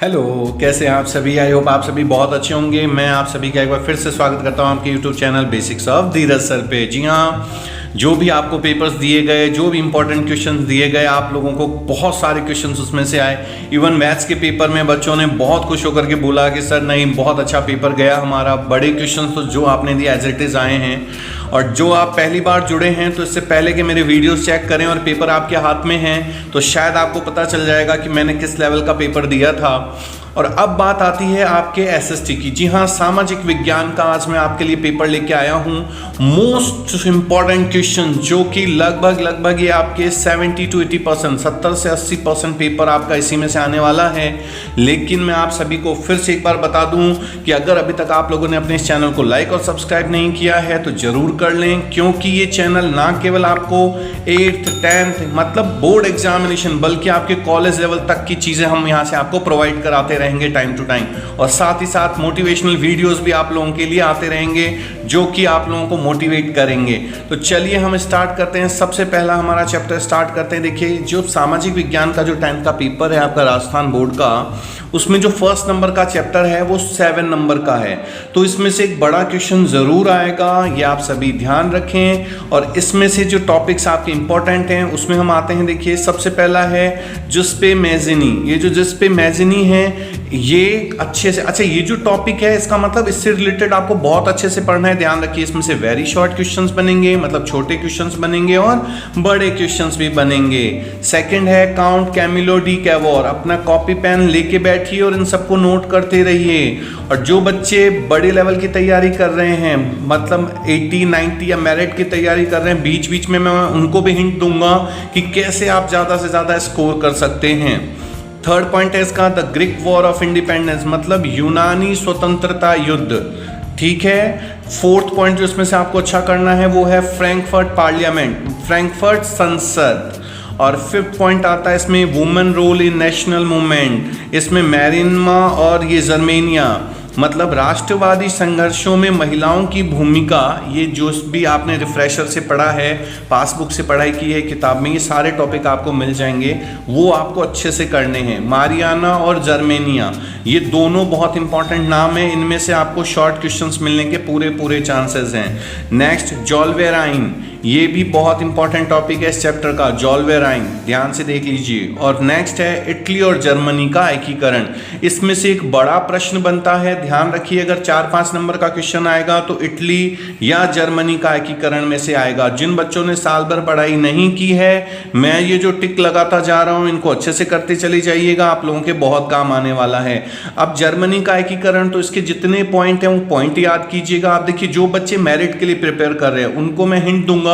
Hello, कैसे हैं आप सभी। आई होप आप सभी बहुत अच्छे होंगे। मैं आप सभी का एक बार फिर से स्वागत करता हूं आपके YouTube channel basics of Dheeraj sir पे। जी हाँ, जो भी आपको पेपर्स दिए गए, जो भी इंपॉर्टेंट क्वेश्चंस दिए गए, आप लोगों को बहुत सारे क्वेश्चंस उसमें से आए। इवन मैथ्स के पेपर में बच्चों ने बहुत खुश होकर के बोला कि सर नहीं, बहुत अच्छा पेपर गया हमारा। बड़े क्वेश्चंस तो जो आपने दिया एज इट इज आए हैं। और जो आप पहली बार जुड़े हैं तो इससे पहले कि मेरे वीडियोस चेक करें और पेपर आपके हाथ में हैं तो शायद आपको पता चल जाएगा कि मैंने किस लेवल का पेपर दिया था। और अब बात आती है आपके एसएसटी की। जी हाँ, सामाजिक विज्ञान का आज मैं आपके लिए पेपर लेके आया हूँ। मोस्ट इंपॉर्टेंट क्वेश्चन जो कि लगभग ये आपके 70 to 80%, 70 से 80% पेपर आपका इसी में से आने वाला है। लेकिन मैं आप सभी को फिर से एक बार बता दूं कि अगर अभी तक आप लोगों ने अपने इस चैनल को लाइक और सब्सक्राइब नहीं किया है तो जरूर कर लें, क्योंकि ये चैनल ना केवल आपको 8th 10th मतलब बोर्ड एग्जामिनेशन बल्कि आपके कॉलेज लेवल तक की चीज़ें हम यहाँ से आपको प्रोवाइड कराते रहेंगे टाइम टू टाइम। और साथ ही साथ मोटिवेशनल वीडियोस भी आप लोगों के लिए आते रहेंगे जो कि आप लोगों को मोटिवेट करेंगे। तो चलिए हम स्टार्ट करते हैं। सबसे पहला हमारा चैप्टर स्टार्ट करते हैं। देखिए, जो सामाजिक विज्ञान का जो 10th का पेपर है आपका राजस्थान बोर्ड का, उसमें जो फर्स्ट नंबर का चैप्टर है वो 7 नंबर का है। तो इसमें से एक बड़ा क्वेश्चन जरूर आएगा, ये आप सभी ध्यान रखें। और इसमें से जो टॉपिक्स आपके इंपॉर्टेंट हैं उसमें हम आते हैं। देखिए, सबसे पहला है जुस्पे मैज़नी। ये जो जुस्पे मैज़नी है ये अच्छे से, अच्छा ये जो टॉपिक है इसका मतलब इससे रिलेटेड आपको बहुत अच्छे से पढ़ना है। ध्यान रखिए, इसमें से वेरी शॉर्ट क्वेश्चंस बनेंगे, मतलब छोटे क्वेश्चंस बनेंगे और बड़े क्वेश्चंस भी बनेंगे। सेकंड है काउंट कैमिलो डी कैवोर। अपना कॉपी पेन लेके बैठिए और इन सबको नोट करते रहिए। और जो बच्चे बड़े लेवल की तैयारी कर रहे हैं, मतलब 80 90 या मेरिट की तैयारी कर रहे हैं, बीच बीच में मैं उनको भी हिंट दूंगा कि कैसे आप ज़्यादा से ज़्यादा स्कोर कर सकते हैं। थर्ड पॉइंट है इसका the Greek war of independence, मतलब यूनानी स्वतंत्रता युद्ध। ठीक है। फोर्थ पॉइंट जो इसमें से आपको अच्छा करना है वो है फ्रैंकफर्ट पार्लियामेंट, फ्रैंकफर्ट संसद। और फिफ्थ पॉइंट आता है इसमें women role in national movement. इसमें मैरिनमा और ये जर्मेनिया, मतलब राष्ट्रवादी संघर्षों में महिलाओं की भूमिका। ये जो भी आपने रिफ्रेशर से पढ़ा है, पासबुक से पढ़ाई की है, किताब में, ये सारे टॉपिक आपको मिल जाएंगे, वो आपको अच्छे से करने हैं। मारियाना और जर्मेनिया ये दोनों बहुत इंपॉर्टेंट नाम है, इनमें से आपको शॉर्ट क्वेश्चंस मिलने के पूरे चांसेस हैं। नेक्स्ट जॉल्वेराइन, ये भी बहुत इंपॉर्टेंट टॉपिक है इस चैप्टर का, जॉल्वेराइन, ध्यान से देख लीजिए। और नेक्स्ट है इटली और जर्मनी का एकीकरण। इसमें से एक बड़ा प्रश्न बनता है, ध्यान रखिए, अगर 4-5 नंबर का क्वेश्चन आएगा तो इटली या जर्मनी का एकीकरण में से आएगा। जिन बच्चों ने साल भर पढ़ाई नहीं की है, मैं ये जो टिक लगाता जा रहा हूं इनको अच्छे से करते चले जाइएगा, आप लोगों के बहुत काम आने वाला है। अब जर्मनी का एकीकरण, तो इसके जितने पॉइंट हैं वो पॉइंट याद कीजिएगा। आप देखिए, जो बच्चे मेरिट के लिए प्रिपेयर कर रहे हैं उनको मैं हिंट दूंगा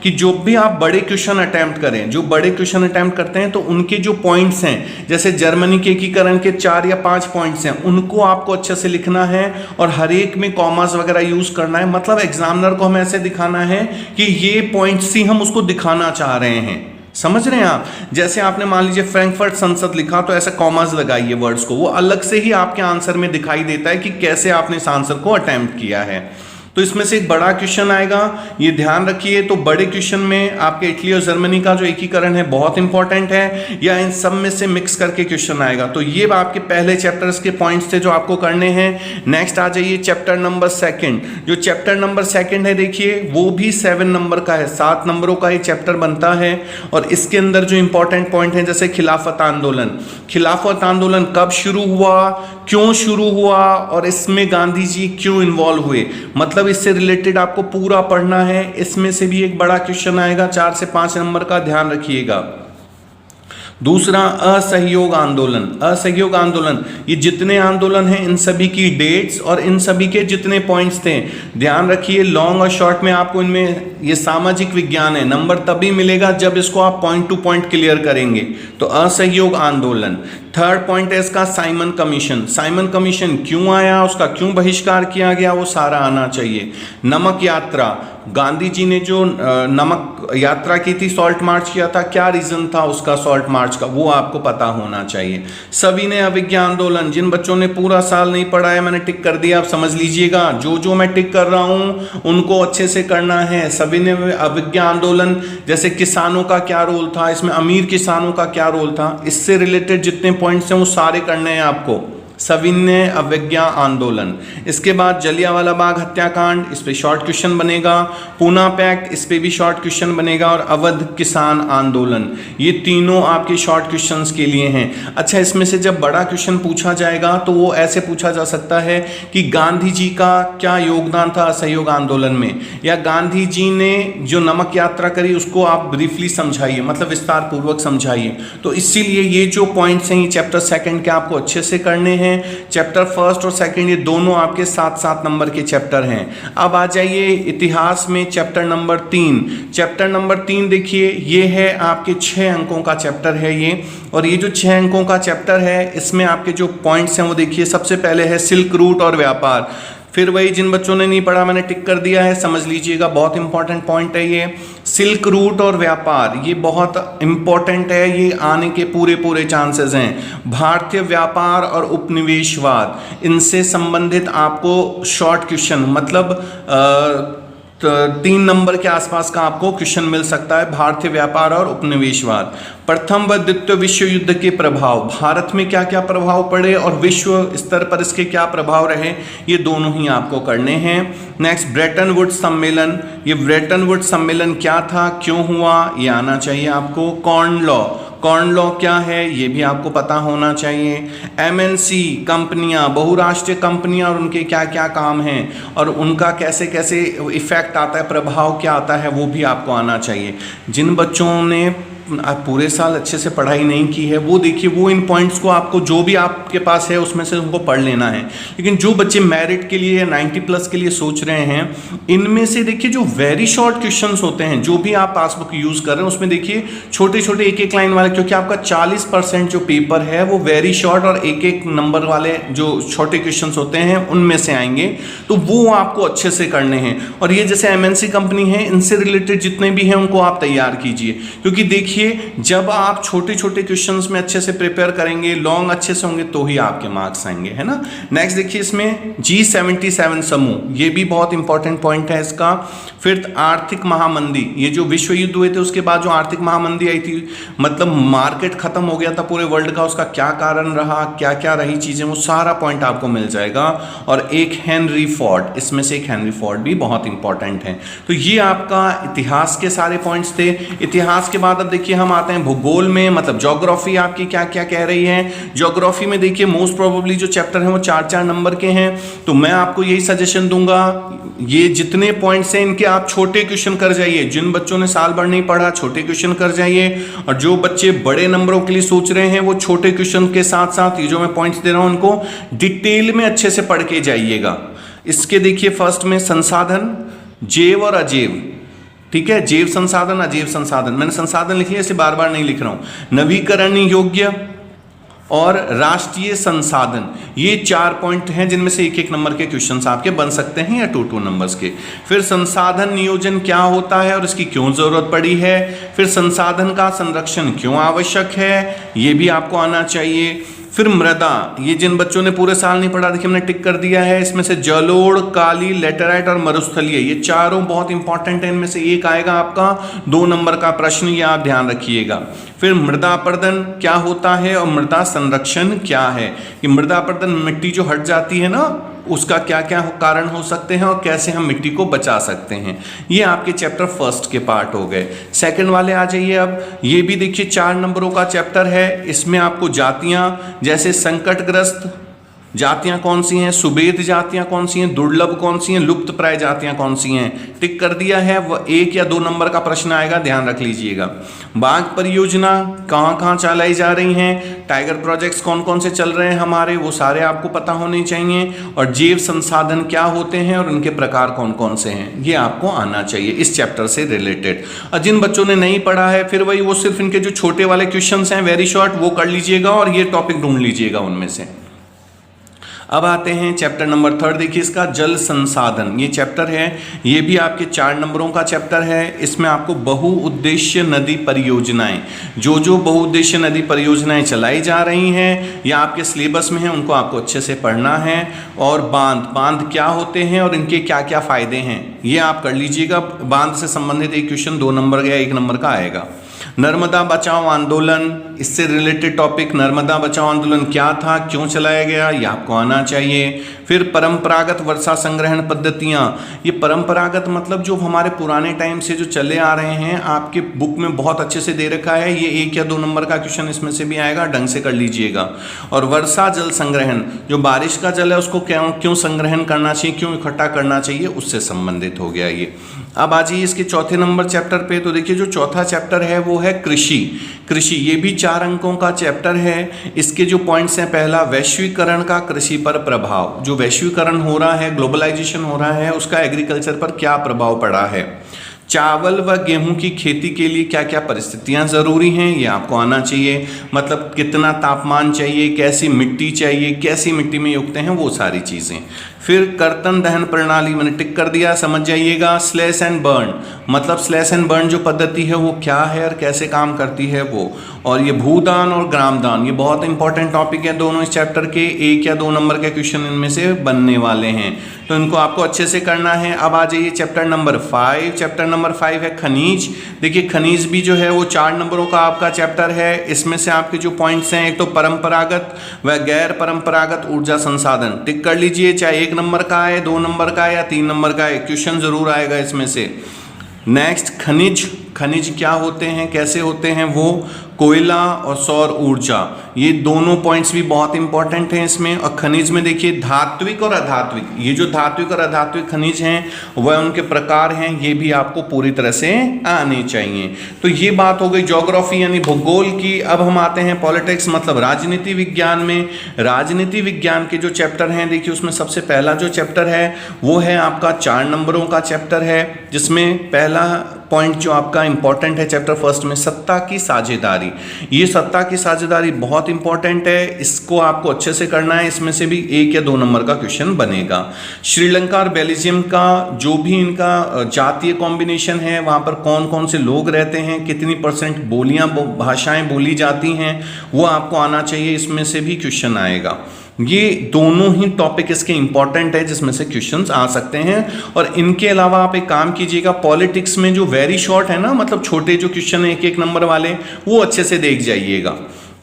कि जो भी आप बड़े क्वेश्चन अटेम्प्ट करें, जो बड़े क्वेश्चन अटेम्प्ट करते हैं तो उनके जो पॉइंट्स हैं, जैसे जर्मनी के एकीकरण के 4 या 5 पॉइंट्स हैं, उनको आपको अच्छे से लिखना है और हर एक में कॉमास वगैरह यूज करना है। मतलब एग्जामिनर को हमें ऐसे दिखाना है कि ये पॉइंट्स ही हम उसको दिखाना चाह रहे हैं। समझ रहे हैं आप? जैसे आपने मान लीजिए फ्रैंकफर्ट संसद लिखा तो ऐसा कॉमास लगाइए वर्ड्स को, वो अलग से ही आपके आंसर में दिखाई देता है कि कैसे आपने इस आंसर को अटेम्प्ट किया है। तो इसमें से एक बड़ा क्वेश्चन आएगा, ये ध्यान रखिए। तो बड़े क्वेश्चन में आपके इटली और जर्मनी का जो एकीकरण है बहुत इंपॉर्टेंट है, या इन सब में से मिक्स करके क्वेश्चन आएगा। तो ये आपके पहले चैप्टर्स के पॉइंट्स थे जो आपको करने हैं। नेक्स्ट आ जाइए चैप्टर नंबर 2। जो चैप्टर नंबर 2 है, देखिए वो भी 7 नंबर का है, 7 नंबरों का ये चैप्टर बनता है। और इसके अंदर जो इंपॉर्टेंट पॉइंट है, जैसे खिलाफत आंदोलन, खिलाफत आंदोलन कब शुरू हुआ, क्यों शुरू हुआ और इसमें गांधी जी क्यों इन्वॉल्व हुए, मतलब इससे रिलेटेड आपको पूरा पढ़ना है। इसमें से भी एक बड़ा क्वेश्चन आएगा 4 से 5 नंबर का, ध्यान रखिएगा। दूसरा असहयोग आंदोलन। असहयोग आंदोलन, ये जितने आंदोलन हैं इन सभी की डेट्स और इन सभी के जितने पॉइंट्स थे ध्यान रखिए। लॉन्ग और शॉर्ट में आपको इनमें, ये सामाजिक विज्ञान है, नंबर तभी मिलेगा जब इसको आप पॉइंट टू पॉइंट क्लियर करेंगे। तो असहयोग आंदोलन। थर्ड पॉइंट है इसका साइमन कमीशन। साइमन कमीशन क्यों आया, उसका क्यों बहिष्कार किया गया, वो सारा आना चाहिए। नमक यात्रा, गांधी जी ने जो नमक यात्रा की थी, सॉल्ट मार्च किया था, क्या रीजन था उसका सॉल्ट मार्च का, वो आपको पता होना चाहिए। सभी ने अविज्ञा आंदोलन, जिन बच्चों ने पूरा साल नहीं पढ़ा है मैंने टिक कर दिया, आप समझ लीजिएगा, जो मैं टिक कर रहा हूं उनको अच्छे से करना है। सभी ने अविज्ञा आंदोलन, जैसे किसानों का क्या रोल था इसमें, अमीर किसानों का क्या रोल था, इससे रिलेटेड जितने पॉइंट्स हैं वो सारे करने हैं आपको। सविनय अवज्ञा आंदोलन, इसके बाद जलियांवाला बाग हत्याकांड, इस पे शॉर्ट क्वेश्चन बनेगा। पूना पैक्ट, इस पे भी शॉर्ट क्वेश्चन बनेगा। और अवध किसान आंदोलन, ये तीनों आपके शॉर्ट क्वेश्चंस के लिए हैं। अच्छा, इसमें से जब बड़ा क्वेश्चन पूछा जाएगा तो वो ऐसे पूछा जा सकता है कि गांधी जी का क्या योगदान था असहयोग आंदोलन में, या गांधी जी ने जो नमक यात्रा करी उसको आप ब्रीफली समझाइए, मतलब विस्तार पूर्वक समझाइए। तो इसीलिए ये जो पॉइंट्स हैं ये चैप्टर सेकंड के आपको अच्छे से करने हैं। चैप्टर फर्स्ट और सेकंड ये दोनों आपके 7-7 नंबर के चैप्टर हैं। अब आ जाइए इतिहास में चैप्टर नंबर 3। चैप्टर नंबर 3 देखिए, ये है आपके 6 अंकों का चैप्टर है ये। और ये जो 6 अंकों का चैप्टर है इसमें आपके जो पॉइंट्स हैं वो देखिए, सबसे पहले है सिल्क रूट और व्यापार। फिर वही जिन बच्चों ने नहीं पढ़ा मैंने टिक कर दिया है, समझ लीजिएगा, बहुत इंपॉर्टेंट पॉइंट है ये। सिल्क रूट और व्यापार ये बहुत इंपॉर्टेंट है, ये आने के पूरे चांसेस हैं। भारतीय व्यापार और उपनिवेशवाद, इनसे संबंधित आपको शॉर्ट क्वेश्चन, मतलब 3 नंबर के आसपास का आपको क्वेश्चन मिल सकता है। भारतीय व्यापार और उपनिवेशवाद, प्रथम व द्वितीय विश्व युद्ध के प्रभाव, भारत में क्या क्या प्रभाव पड़े और विश्व स्तर पर इसके क्या प्रभाव रहे, ये दोनों ही आपको करने हैं। नेक्स्ट, ब्रेटन वुड्स सम्मेलन, ये ब्रेटन वुड्स सम्मेलन क्या था, क्यों हुआ, ये आना चाहिए आपको। कॉर्न लॉ क्या है ये भी आपको पता होना चाहिए। MNC कंपनियां, बहुराष्ट्रीय कंपनियां और उनके क्या क्या काम हैं और उनका कैसे कैसे इफेक्ट आता है, प्रभाव क्या आता है, वो भी आपको आना चाहिए। जिन बच्चों ने पूरे साल अच्छे से पढ़ाई नहीं की है वो देखिए, वो इन पॉइंट्स को आपको जो भी आपके पास है उसमें से उनको पढ़ लेना है। लेकिन जो बच्चे मेरिट के लिए 90+ के लिए सोच रहे हैं, इनमें से देखिए जो वेरी शॉर्ट क्वेश्चंस होते हैं, जो भी आप पासबुक यूज़ कर रहे हैं उसमें देखिए छोटे छोटे एक लाइन वाले, क्योंकि आपका 40% जो पेपर है वो वेरी शॉर्ट और एक नंबर वाले जो छोटे क्वेश्चन होते हैं उनमें से आएंगे, तो वो आपको अच्छे से करने हैं। और ये जैसे MNC कंपनी है, इनसे रिलेटेड जितने भी हैं उनको आप तैयार कीजिए, क्योंकि देखिए जब आप छोटे छोटे क्वेश्चंस में अच्छे से प्रिपेयर करेंगे, लॉन्ग अच्छे से होंगे, तो ही आपके मार्क्स आएंगे, है ना। नेक्स्ट देखिए, इसमें G77 समूह, ये भी बहुत इंपॉर्टेंट पॉइंट है इसका। फिर आर्थिक महामंदी, ये जो विश्व युद्ध हुए थे उसके बाद जो आर्थिक महामंदी आई थी, मतलब मार्केट खत्म हो गया था पूरे वर्ल्ड का, उसका क्या कारण रहा, क्या क्या रही चीजें, वो सारा पॉइंट आपको मिल जाएगा। और एक हेनरी फोर्ड, इसमें से एक हेनरी फोर्ड भी बहुत इंपॉर्टेंट है। तो ये आपका इतिहास के सारे पॉइंट्स थे। इतिहास के बाद अब देखिए हम आते हैं भूगोल में, मतलब ज्योग्राफी आपकी क्या क्या कह रही है। ज्योग्राफी में देखिए मोस्ट प्रोबेबली जो चैप्टर हैं वो 4-4 नंबर के हैं, तो मैं आपको यही सजेशन दूंगा, ये जितने पॉइंट्स हैं इनके आप छोटे क्वेश्चन कर जाइए। जिन बच्चों ने साल भर नहीं पढ़ा, छोटे क्वेश्चन कर जाइए। और जो बच्चे बड़े नंबरों के लिए सोच रहे हैं वो छोटे क्वेश्चन के साथ साथ ये जो मैं पॉइंट्स दे रहा हूं उनको डिटेल में अच्छे से पढ़ के जाइएगा। इसके देखिए फर्स्ट में संसाधन, जैव और अजैव, ठीक है, जैव संसाधन अजैव संसाधन, मैंने संसाधन लिख लिया, इसे बार बार नहीं लिख रहा हूं। नवीकरणीय योग्य और राष्ट्रीय संसाधन, ये 4 पॉइंट हैं जिनमें से एक नंबर के क्वेश्चंस आपके बन सकते हैं या 2 नंबर्स के। फिर संसाधन नियोजन क्या होता है और इसकी क्यों जरूरत पड़ी है। फिर संसाधन का संरक्षण क्यों आवश्यक है, ये भी आपको आना चाहिए। फिर मृदा, ये जिन बच्चों ने पूरे साल नहीं पढ़ा देखिए मैंने टिक कर दिया है, इसमें से जलोढ़, काली, लेटेराइट और मरुस्थलीय, ये चारों बहुत इंपॉर्टेंट है, इनमें से एक आएगा आपका 2 नंबर का प्रश्न, ये आप ध्यान रखिएगा। फिर मृदा अपरदन क्या होता है और मृदा संरक्षण क्या है, कि मृदा अपरदन मिट्टी जो हट जाती है ना उसका क्या क्या कारण हो सकते हैं और कैसे हम मिट्टी को बचा सकते हैं। ये आपके चैप्टर फर्स्ट के पार्ट हो गए। सेकंड वाले आ जाइए अब, ये भी देखिए 4 नंबरों का चैप्टर है। इसमें आपको जातियां, जैसे संकटग्रस्त जातियां कौन सी हैं, सुबेद जातियां कौन सी हैं, दुर्लभ कौन सी हैं, लुप्त प्राय जातियां कौन सी हैं, टिक कर दिया है। वह 1 या 2 नंबर का प्रश्न आएगा, ध्यान रख लीजिएगा। बाघ परियोजना कहाँ कहाँ चलाई जा रही हैं, टाइगर प्रोजेक्ट्स कौन कौन से चल रहे हैं हमारे, वो सारे आपको पता होने चाहिए। और जैव संसाधन क्या होते हैं और उनके प्रकार कौन कौन से हैं, ये आपको आना चाहिए इस चैप्टर से रिलेटेड। और जिन बच्चों ने नहीं पढ़ा है फिर वही वो सिर्फ इनके जो छोटे वाले क्वेश्चंस हैं वेरी शॉर्ट वो कर लीजिएगा और ये टॉपिक ढूंढ लीजिएगा उनमें से। अब आते हैं चैप्टर नंबर 3, देखिए इसका जल संसाधन, ये चैप्टर है, ये भी आपके 4 नंबरों का चैप्टर है। इसमें आपको बहुउद्देश्य नदी परियोजनाएं, जो जो बहुउद्देश्य नदी परियोजनाएं चलाई जा रही हैं या आपके सिलेबस में हैं उनको आपको अच्छे से पढ़ना है। और बांध क्या होते हैं और इनके क्या क्या फायदे हैं ये आप कर लीजिएगा। बांध से संबंधित एक क्वेश्चन 2 नंबर या 1 नंबर का आएगा। नर्मदा बचाओ आंदोलन, इससे रिलेटेड टॉपिक नर्मदा बचाओ आंदोलन क्या था, क्यों चलाया गया, ये आपको आना चाहिए। फिर परंपरागत वर्षा संग्रहण पद्धतियाँ, ये परंपरागत मतलब जो हमारे पुराने टाइम से जो चले आ रहे हैं, आपके बुक में बहुत अच्छे से दे रखा है, ये 1 या 2 नंबर का क्वेश्चन इसमें से भी आएगा, ढंग से कर लीजिएगा। और वर्षा जल संग्रहण, जो बारिश का जल है उसको क्यों संग्रहण करना चाहिए, क्यों इकट्ठा करना चाहिए, उससे संबंधित हो गया ये। अब आ जाइए इसके चौथे नंबर चैप्टर पे। तो देखिए जो चौथा चैप्टर है वो है कृषि। कृषि ये भी 4 अंकों का चैप्टर है। इसके जो पॉइंट्स हैं, पहला वैश्वीकरण का कृषि पर प्रभाव, जो वैश्वीकरण हो रहा है, ग्लोबलाइजेशन हो रहा है, उसका एग्रीकल्चर पर क्या प्रभाव पड़ा है। चावल व गेहूं की खेती के लिए क्या क्या परिस्थितियां जरूरी हैं, ये आपको आना चाहिए। मतलब कितना तापमान चाहिए, कैसी मिट्टी चाहिए, कैसी मिट्टी में उगते हैं, वो सारी चीजें। फिर कर्तन दहन प्रणाली मैंने टिक कर दिया, समझ जाइएगा। स्लैश एंड बर्न, मतलब स्लैश एंड बर्न जो पद्धति है वो क्या है और कैसे काम करती है वो। और ये भूदान और ग्रामदान, ये बहुत इंपॉर्टेंट टॉपिक है दोनों इस चैप्टर के। 1 या 2 नंबर के क्वेश्चन इनमें से बनने वाले हैं, तो इनको आपको अच्छे से करना है। अब आ जाइए चैप्टर नंबर 5। चैप्टर नंबर 5 है खनिज। देखिए खनिज भी जो है वो 4 नंबरों का आपका चैप्टर है। इसमें से आपके जो पॉइंट्स हैं, एक तो परंपरागत व गैर परंपरागत ऊर्जा संसाधन, टिक कर लीजिए, चाहे 1 नंबर का है, 2 नंबर का है या 3 नंबर का है, क्वेश्चन जरूर आएगा इसमें से। नेक्स्ट खनिज, खनिज क्या होते हैं, कैसे होते हैं वो। कोयला और सौर ऊर्जा, ये दोनों पॉइंट्स भी बहुत इंपॉर्टेंट हैं इसमें। और खनिज में देखिए धात्विक और अधात्विक, ये जो धात्विक और अधात्विक खनिज हैं वह उनके प्रकार हैं, ये भी आपको पूरी तरह से आने चाहिए। तो ये बात हो गई ज्योग्राफी यानी भूगोल की। अब हम आते हैं पॉलिटिक्स मतलब राजनीति विज्ञान में। राजनीति विज्ञान के जो चैप्टर हैं, देखिए उसमें सबसे पहला जो चैप्टर है वो है आपका 4 नंबरों का चैप्टर है, जिसमें पहला पॉइंट जो आपका इंपॉर्टेंट है चैप्टर फर्स्ट में, सत्ता की साझेदारी। ये सत्ता की साझेदारी बहुत इंपॉर्टेंट है, इसको आपको अच्छे से करना है। इसमें से भी 1 या 2 नंबर का क्वेश्चन बनेगा। श्रीलंका और बेल्जियम का जो भी इनका जातीय कॉम्बिनेशन है, वहां पर कौन कौन से लोग रहते हैं, कितनी % बोलियां भाषाएं बोली जाती हैं, वो आपको आना चाहिए, इसमें से भी क्वेश्चन आएगा। ये दोनों ही टॉपिक इसके इंपॉर्टेंट है, जिसमें से क्वेश्चंस आ सकते हैं। और इनके अलावा आप एक काम कीजिएगा, पॉलिटिक्स में जो वेरी शॉर्ट है ना, मतलब छोटे जो क्वेश्चन है 1-1 नंबर वाले, वो अच्छे से देख जाइएगा।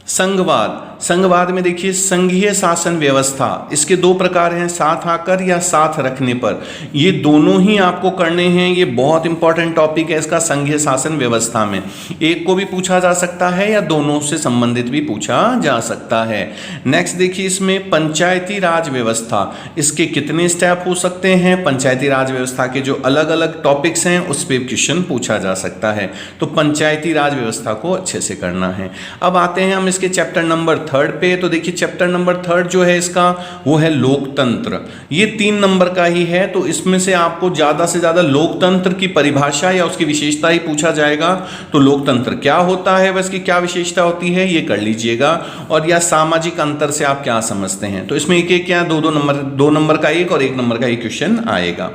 संघवाद, संघवाद में देखिए संघीय शासन व्यवस्था, इसके 2 प्रकार हैं, साथ आकर या साथ रखने पर। ये दोनों ही आपको करने हैं, ये बहुत इंपॉर्टेंट टॉपिक है इसका संघीय शासन व्यवस्था में। एक को भी पूछा जा सकता है या दोनों से संबंधित भी पूछा जा सकता है। नेक्स्ट देखिए इसमें पंचायती राज व्यवस्था, इसके कितने स्टेप हो सकते हैं, पंचायती राज व्यवस्था के जो अलग अलग टॉपिक्स हैं उस पर क्वेश्चन पूछा जा सकता है। तो पंचायती राज व्यवस्था को अच्छे से करना है। अब आते हैं हम इसके चैप्टर नंबर 3 पे। तो देखिए चैप्टर नंबर 3 जो है इसका वो है लोकतंत्र। ये 3 नंबर का ही है, तो इसमें से आपको ज्यादा से ज्यादा लोकतंत्र की परिभाषा या उसकी विशेषता ही पूछा जाएगा। तो लोकतंत्र क्या होता है, वह इसकी क्या विशेषता होती है, ये कर लीजिएगा। और या सामाजिक अंतर से आप क्या समझते हैं, तो इसमें 1-1 या 2 नंबर का एक और 1 नंबर का एक क्वेश्चन आएगा।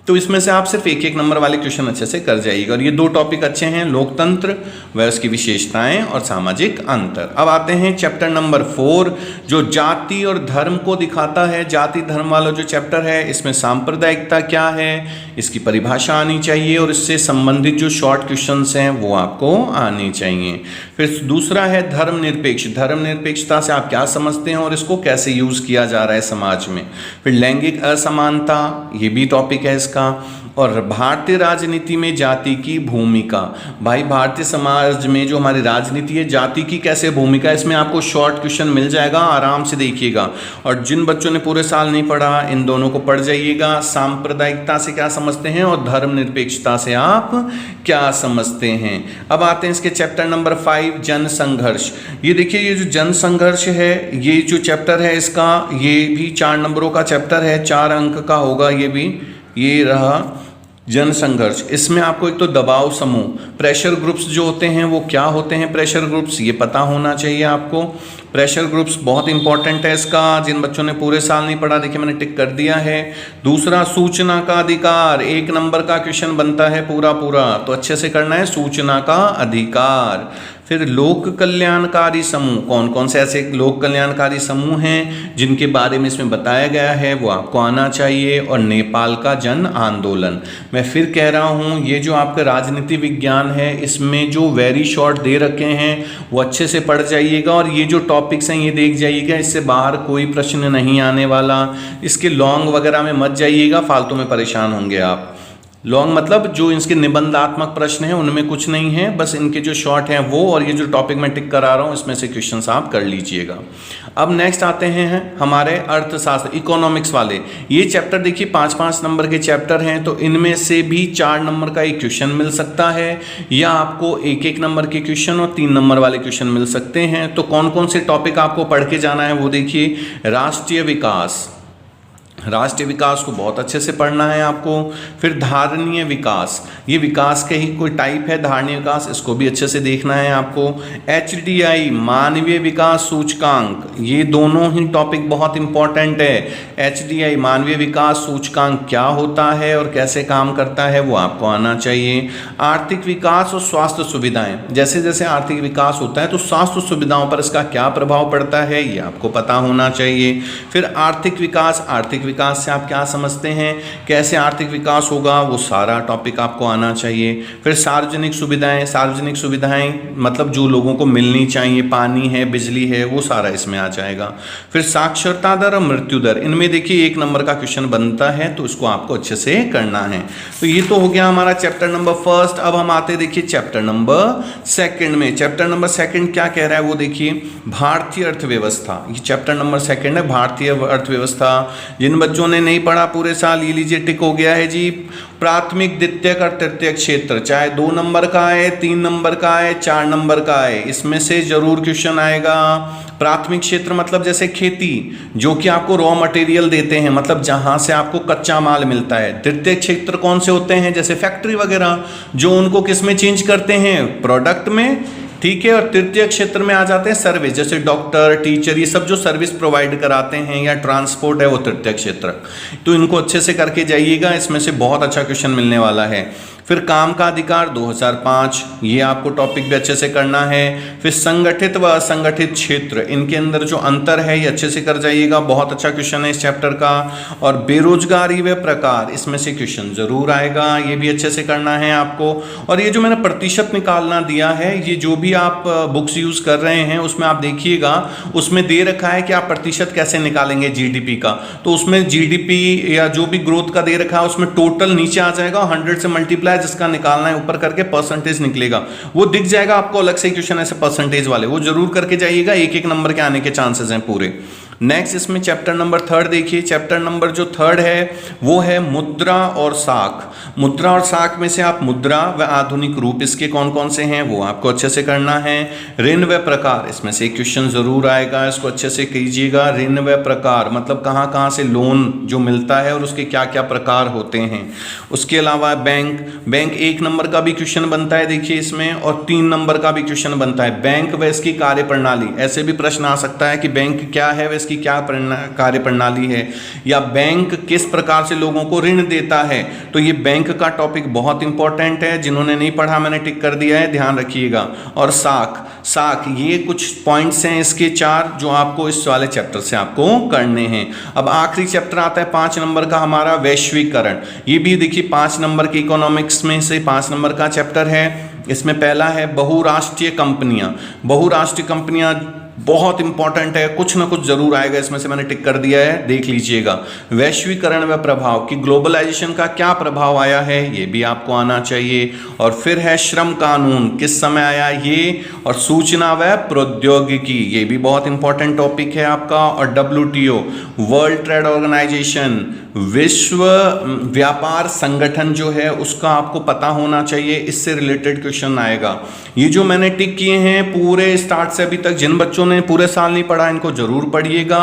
तो इसमें से आप सिर्फ 1-1 नंबर वाले क्वेश्चन अच्छे से कर जाइएगा। और ये 2 टॉपिक अच्छे हैं, लोकतंत्र व उसकी विशेषताएं और सामाजिक अंतर। अब आते हैं चैप्टर नंबर 4 जो जाति और धर्म को दिखाता है। जाति धर्म वाला जो चैप्टर है, इसमें सांप्रदायिकता क्या है, इसकी परिभाषा आनी चाहिए और इससे संबंधित जो शॉर्ट क्वेश्चंस हैं वो आपको आने चाहिए। फिर दूसरा है धर्मनिरपेक्ष। धर्मनिरपेक्षता से आप क्या समझते हैं और इसको कैसे यूज किया जा रहा है समाज में। फिर लैंगिक असमानता, ये भी टॉपिक है इसका। और भारतीय राजनीति में जाति की भूमिका। भाई भारतीय समाज में जो हमारी राजनीति है, जाति की कैसे भूमिका, इसमें आपको शॉर्ट क्वेश्चन मिल जाएगा, आराम से देखिएगा। और जिन बच्चों ने पूरे साल नहीं पढ़ा, इन दोनों को पढ़ जाइएगा। सांप्रदायिकता से क्या समझते हैं और धर्मनिरपेक्षता से आप क्या समझते हैं। अब आते हैं इसके चैप्टर नंबर 5 जन संघर्ष। ये देखिए ये जो जन संघर्ष है, ये जो चैप्टर है इसका, ये भी 4 नंबरों का चैप्टर है, 4 अंक का होगा। ये रहा जन संघर्ष। इसमें आपको एक तो दबाव समूह, प्रेशर ग्रुप्स जो होते हैं वो क्या होते हैं, प्रेशर ग्रुप्स ये पता होना चाहिए आपको। प्रेशर ग्रुप्स बहुत इंपॉर्टेंट है इसका, जिन बच्चों ने पूरे साल नहीं पढ़ा, देखिए मैंने टिक कर दिया है। दूसरा सूचना का अधिकार, 1 नंबर का क्वेश्चन बनता है पूरा, तो अच्छे से करना है सूचना का अधिकार। फिर लोक कल्याणकारी समूह, कौन कौन से ऐसे लोक कल्याणकारी समूह हैं जिनके बारे में इसमें बताया गया है, वो आपको आना चाहिए। और नेपाल का जन आंदोलन, मैं फिर कह रहा हूँ ये जो आपका राजनीति विज्ञान है इसमें जो वेरी शॉर्ट दे रखे हैं वो अच्छे से पढ़ जाइएगा, और ये जो टॉपिक्स हैं ये देख जाइएगा, इससे बाहर कोई प्रश्न नहीं आने वाला। इसके लॉन्ग वगैरह में मत जाइएगा, फालतू में परेशान होंगे आप। लॉन्ग मतलब जो इसके निबंधात्मक प्रश्न हैं उनमें कुछ नहीं है, बस इनके जो शॉर्ट हैं वो, और ये जो टॉपिक मैं टिक करा रहा हूँ इसमें से क्वेश्चंस आप कर लीजिएगा। अब नेक्स्ट आते हैं हमारे अर्थशास्त्र इकोनॉमिक्स वाले। ये चैप्टर देखिए 5-5 नंबर के चैप्टर हैं, तो इनमें से भी 4 नंबर का एक क्वेश्चन मिल सकता है, या आपको 1-1 नंबर के क्वेश्चन और 3 नंबर वाले क्वेश्चन मिल सकते हैं। तो कौन कौन से टॉपिक आपको पढ़ के जाना है वो देखिए। राष्ट्रीय विकास, राष्ट्रीय विकास को बहुत अच्छे से पढ़ना है आपको। फिर धारणीय विकास, ये विकास के ही कोई टाइप है, धारणीय विकास, इसको भी अच्छे से देखना है आपको। HDI मानवीय विकास सूचकांक, ये दोनों ही टॉपिक बहुत इंपॉर्टेंट है। HDI मानवीय विकास सूचकांक क्या होता है और कैसे काम करता है वो आपको आना चाहिए। आर्थिक विकास और स्वास्थ्य सुविधाएं, जैसे जैसे आर्थिक विकास होता है तो स्वास्थ्य सुविधाओं पर इसका क्या प्रभाव पड़ता है ये आपको पता होना चाहिए। फिर आर्थिक विकास, आर्थिक विकास से आप क्या समझते हैं, कैसे आर्थिक विकास होगा, वो सारा टॉपिक आपको आना चाहिए। फिर सार्वजनिक सुविधाएं, सार्वजनिक सुविधाएं मतलब जो लोगों को मिलनी चाहिए, पानी है, बिजली है, वो सारा इसमें आ जाएगा। फिर साक्षरता दर और मृत्यु दर, इनमें देखिए 1 नंबर का क्वेश्चन बनता है, तो इसको आपको अच्छे से करना है। तो ये तो हो गया हमारा चैप्टर नंबर 1। अब हम आते देखिए चैप्टर नंबर 2 में। चैप्टर नंबर 2 क्या कह रहा है वो देखिए, भारतीय अर्थव्यवस्था। ये चैप्टर नंबर 2 है, भारतीय अर्थव्यवस्था। जिन बच्चों ने नहीं पढ़ा पूरे साल, ये लीजिए टिक हो गया है जी। प्राथमिक, द्वितीयक और तृतीयक क्षेत्र, चाहे 2 नंबर का आए, 3 नंबर का आए, 4 नंबर का आए, इसमें से जरूर क्वेश्चन आएगा। प्राथमिक क्षेत्र मतलब जैसे खेती, जो कि आपको रॉ मटेरियल देते हैं, मतलब जहां से आपको कच्चा माल मिलता है। द्वितीयक क्षेत्र कौन से होते हैं, जैसे फैक्ट्री वगैरह, जो उनको किस में चेंज करते हैं, प्रोडक्ट में, ठीक है। और तृतीय क्षेत्र में आ जाते हैं सर्विस, जैसे डॉक्टर, टीचर, ये सब जो सर्विस प्रोवाइड कराते हैं, या ट्रांसपोर्ट है, वो तृतीय क्षेत्र। तो इनको अच्छे से करके जाइएगा, इसमें से बहुत अच्छा क्वेश्चन मिलने वाला है। फिर काम का अधिकार 2005, ये आपको टॉपिक भी अच्छे से करना है। फिर संगठित व असंगठित क्षेत्र, इनके अंदर जो अंतर है ये अच्छे से कर जाइएगा, बहुत अच्छा क्वेश्चन है इस चैप्टर का। और बेरोजगारी व प्रकार, इसमें से क्वेश्चन जरूर आएगा, ये भी अच्छे से करना है आपको। और ये जो मैंने प्रतिशत निकालना दिया है, ये जो भी आप बुक्स यूज कर रहे हैं उसमें आप देखिएगा, उसमें दे रखा है कि आप प्रतिशत कैसे निकालेंगे जीडीपी का। तो उसमें जीडीपी या जो भी ग्रोथ का दे रखा है उसमें टोटल नीचे आ जाएगा, 100 से मल्टीप्लाई जिसका निकालना है ऊपर करके परसेंटेज निकलेगा, वो दिख जाएगा आपको अलग से क्वेश्चन ऐसे परसेंटेज वाले, वो जरूर करके जाइएगा, 1-1 नंबर के आने के चांसेस हैं पूरे। नेक्स्ट इसमें चैप्टर नंबर 3 देखिए। चैप्टर नंबर जो 3 है वो है मुद्रा और साख। मुद्रा और साख में से आप मुद्रा व आधुनिक रूप इसके कौन कौन से हैं वो आपको अच्छे से करना है। ऋण व प्रकार, इसमें से एक क्वेश्चन जरूर आएगा, इसको अच्छे से कीजिएगा। ऋण व प्रकार मतलब कहाँ कहाँ से लोन जो मिलता है और उसके क्या क्या प्रकार होते हैं। उसके अलावा बैंक 1 नंबर का भी क्वेश्चन बनता है देखिए इसमें, और 3 नंबर का भी क्वेश्चन बनता है। बैंक व इसकी कार्य प्रणाली, ऐसे भी प्रश्न आ सकता है कि बैंक क्या है व इसकी क्या कार्य प्रणाली है, या बैंक किस प्रकार से लोगों को ऋण देता है। तो ये बैंक का टॉपिक बहुत इंपॉर्टेंट है, जिन्होंने नहीं पढ़ा मैंने टिक कर दिया है, ध्यान रखिएगा। और साख ये कुछ पॉइंट्स हैं इसके 4 जो आपको इस वाले चैप्टर से आपको करने हैं। अब आखिरी चैप्टर आता है 5 नंबर का हमारा, वैश्वीकरण। ये भी देखिए 5 नंबर के इकोनॉमिक्स में से 5 नंबर का चैप्टर है। इसमें पहला है बहुराष्ट्रीय कंपनियां। बहुराष्ट्रीय कंपनियां बहुत इंपॉर्टेंट है, कुछ ना कुछ जरूर आएगा इसमें से, मैंने टिक कर दिया है, देख लीजिएगा। वैश्वीकरण व प्रभाव की ग्लोबलाइजेशन का क्या प्रभाव आया है ये भी आपको आना चाहिए। और फिर है श्रम कानून, किस समय आया ये, और सूचना व प्रौद्योगिकी, ये भी बहुत इंपॉर्टेंट टॉपिक है आपका। और WTO वर्ल्ड ट्रेड ऑर्गेनाइजेशन, विश्व व्यापार संगठन जो है उसका आपको पता होना चाहिए, इससे रिलेटेड क्वेश्चन आएगा। ये जो मैंने टिक किए हैं पूरे स्टार्ट से अभी तक जिन बच्चों बच्चों ने पूरे साल नहीं पढ़ा इनको जरूर पढ़िएगा।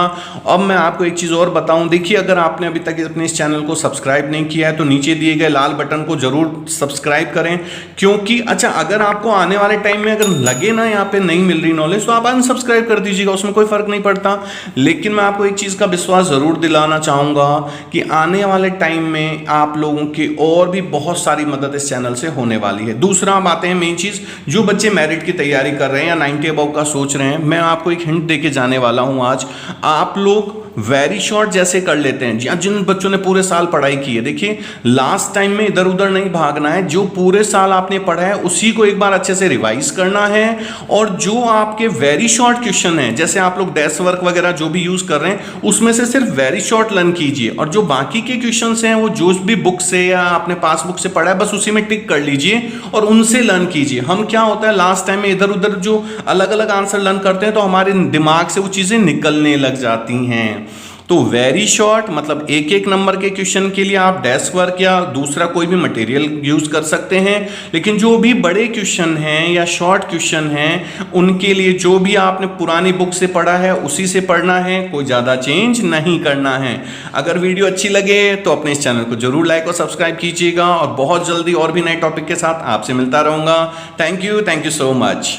अब मैं आपको एक चीज़ और बताऊं, देखिए अगर आपने अभी तक अपने इस चैनल को सब्सक्राइब नहीं किया है तो नीचे दिए गए लाल बटन को जरूर सब्सक्राइब करें, क्योंकि अच्छा अगर आपको आने वाले टाइम में अगर लगे ना यहाँ पे नहीं मिल रही नॉलेज तो आप अनसब्सक्राइब कर दीजिएगा, उसमें कोई फर्क नहीं पड़ता। लेकिन मैं आपको एक चीज़ का विश्वास जरूर दिलाना चाहूँगा कि आने वाले टाइम में आप लोगों की और भी बहुत सारी मदद इस चैनल से होने वाली है। दूसरा हम आते हैं मेन चीज़, जो बच्चे मेरिट की तैयारी कर रहे हैं या 90 अबव का सोच रहे हैं, मैं आपको एक हिंट देके जाने वाला हूं आज। आप लोग वेरी शॉर्ट जैसे कर लेते हैं, जिन बच्चों ने पूरे साल पढ़ाई की है, देखिए लास्ट टाइम में इधर उधर नहीं भागना है, जो पूरे साल आपने पढ़ा है उसी को एक बार अच्छे से रिवाइज करना है। और जो आपके वेरी शॉर्ट क्वेश्चन है, जैसे आप लोग डेस्क वर्क वगैरह जो भी यूज कर रहे हैं उसमें से सिर्फ वेरी शॉर्ट लर्न कीजिए, और जो बाकी के क्वेश्चन हैं वो जो भी बुक से या आपने पासबुक से पढ़ा है बस उसी में टिक कर लीजिए और उनसे लर्न कीजिए। हम क्या होता है लास्ट टाइम में इधर उधर जो अलग अलग आंसर लर्न करते हैं तो हमारे दिमाग से वो चीजें निकलने लग जाती हैं। तो वेरी शॉर्ट मतलब एक एक नंबर के क्वेश्चन के लिए आप डेस्क वर्क या दूसरा कोई भी मटेरियल यूज कर सकते हैं, लेकिन जो भी बड़े क्वेश्चन हैं या शॉर्ट क्वेश्चन हैं उनके लिए जो भी आपने पुरानी बुक से पढ़ा है उसी से पढ़ना है, कोई ज़्यादा चेंज नहीं करना है। अगर वीडियो अच्छी लगे तो अपने इस चैनल को जरूर लाइक और सब्सक्राइब कीजिएगा, और बहुत जल्दी और भी नए टॉपिक के साथ आपसे मिलता रहूँगा। Thank you so much.